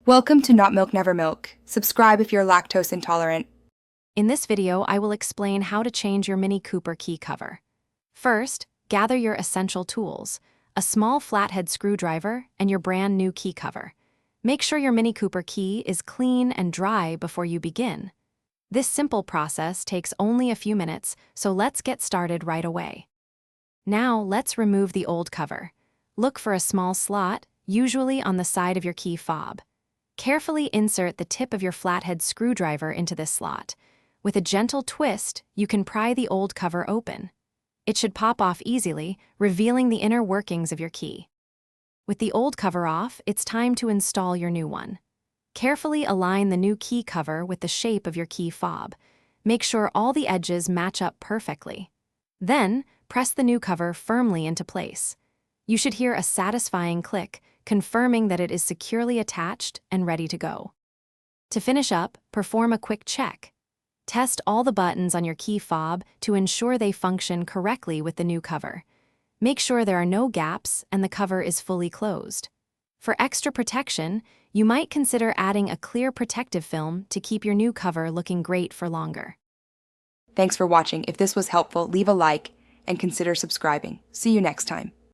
Welcome to Not Milk Never Milk. Subscribe if you're lactose intolerant. In this video, I will explain how to change your Mini Cooper key cover. First, gather your essential tools, a small flathead screwdriver and your brand new key cover. Make sure your Mini Cooper key is clean and dry before you begin. This simple process takes only a few minutes, so let's get started right away. Now, let's remove the old cover. Look for a small slot, usually on the side of your key fob. Carefully insert the tip of your flathead screwdriver into this slot. With a gentle twist, you can pry the old cover open. It should pop off easily, revealing the inner workings of your key. With the old cover off, it's time to install your new one. Carefully align the new key cover with the shape of your key fob. Make sure all the edges match up perfectly. Then, press the new cover firmly into place. You should hear a satisfying click, confirming that it is securely attached and ready to go. To finish up, perform a quick check. Test all the buttons on your key fob to ensure they function correctly with the new cover. Make sure there are no gaps and the cover is fully closed. For extra protection, you might consider adding a clear protective film to keep your new cover looking great for longer. Thanks for watching. If this was helpful, leave a like and consider subscribing. See you next time.